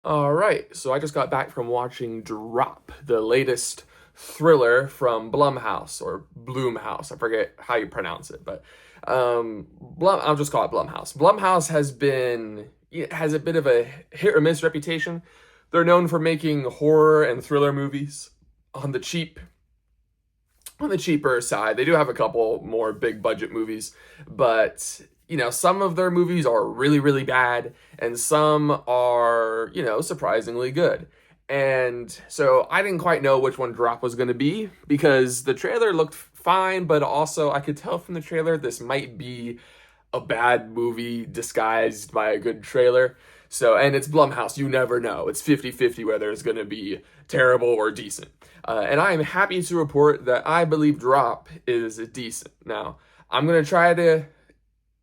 All right, so I just got back from watching Drop, the latest thriller from Blumhouse or Bloomhouse. I forget how you pronounce it, but I'll just call it Blumhouse. Blumhouse has a bit of a hit or miss reputation. They're known for making horror and thriller movies on the cheap, on the cheaper side. They do have a couple more big budget movies, but some of their movies are really, really bad, and some are, surprisingly good. And so I didn't quite know which one Drop was going to be because the trailer looked fine, but also I could tell from the trailer this might be a bad movie disguised by a good trailer. So, and it's Blumhouse, you never know. It's 50-50 whether it's going to be terrible or decent. And I am happy to report that I believe Drop is decent. Now, I'm going to try to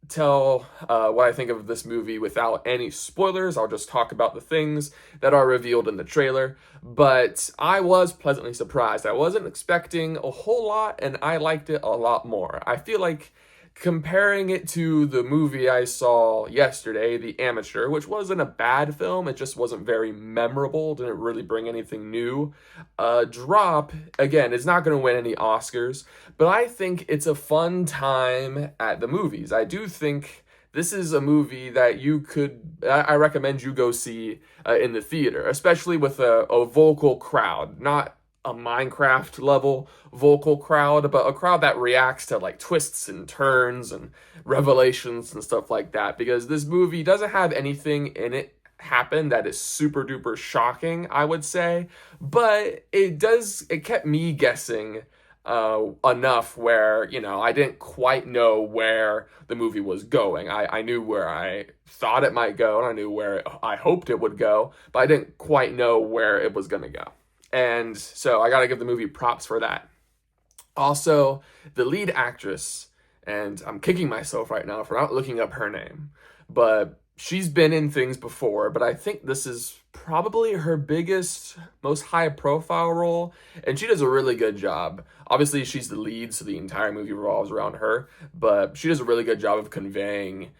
tell what I think of this movie without any spoilers. I'll just talk about the things that are revealed in the trailer. But I was pleasantly surprised. I wasn't expecting a whole lot, and I liked it a lot more. I feel like comparing it to the movie I saw yesterday, The Amateur, which wasn't a bad film, it just wasn't very memorable, didn't really bring anything new. Drop, again, is not going to win any Oscars, but I think it's a fun time at the movies. I do think this is a movie that I recommend you go see in the theater, especially with a vocal crowd, not a Minecraft level vocal crowd, but a crowd that reacts to like twists and turns and revelations and stuff like that. Because this movie doesn't have anything in it happen that is super duper shocking, I would say, but it kept me guessing enough where, I didn't quite know where the movie was going. I knew where I thought it might go, and I knew where I hoped it would go, but I didn't quite know where it was going to go. And so I gotta give the movie props for that. Also, the lead actress, and I'm kicking myself right now for not looking up her name, but she's been in things before, but I think this is probably her biggest, most high profile role, and she does a really good job. Obviously, she's the lead, so the entire movie revolves around her, but she does a really good job of conveying,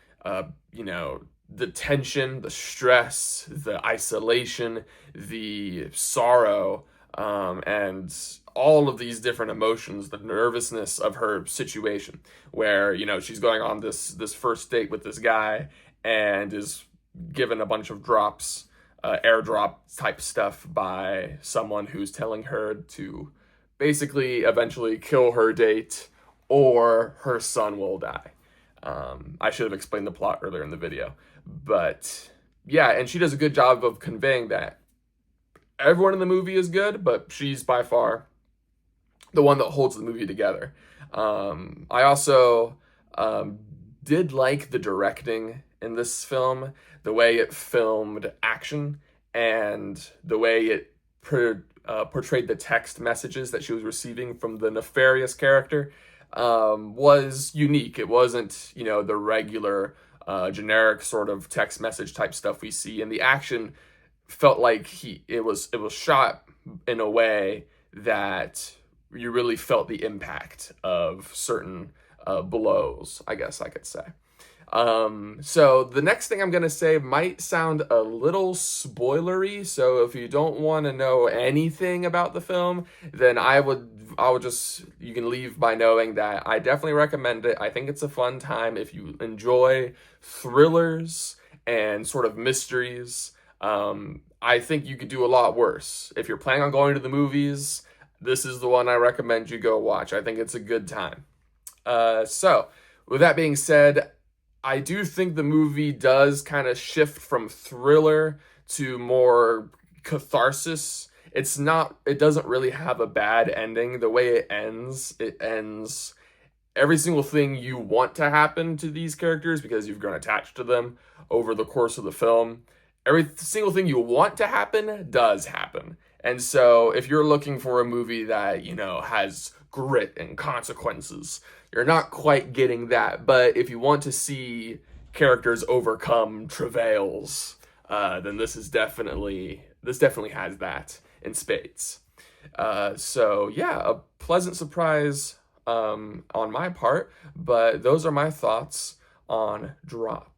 the tension, the stress, the isolation, the sorrow, and all of these different emotions, the nervousness of her situation, where, she's going on this first date with this guy and is given a bunch of drops, airdrop type stuff by someone who's telling her to basically eventually kill her date or her son will die. I should have explained the plot earlier in the video. But yeah, and she does a good job of conveying that everyone in the movie is good, but she's by far the one that holds the movie together. I also did like the directing in this film, the way it filmed action and the way it portrayed the text messages that she was receiving from the nefarious character was unique. It wasn't, the regular generic sort of text message type stuff we see, and the action felt like it was shot in a way that you really felt the impact of certain blows, I guess I could say. So the next thing I'm going to say might sound a little spoilery, so if you don't want to know anything about the film, then I would just, you can leave by knowing that I definitely recommend it. I think it's a fun time if you enjoy thrillers and sort of mysteries. I think you could do a lot worse. If you're planning on going to the movies, this is the one I recommend you go watch. I think it's a good time. So with that being said, I do think the movie does kind of shift from thriller to more catharsis. It doesn't really have a bad ending. The way it ends every single thing you want to happen to these characters because you've grown attached to them over the course of the film. Every single thing you want to happen does happen. And so if you're looking for a movie that, has grit and consequences, you're not quite getting that. But if you want to see characters overcome travails, then this definitely has that in spades. So yeah, a pleasant surprise on my part, but those are my thoughts on Drop.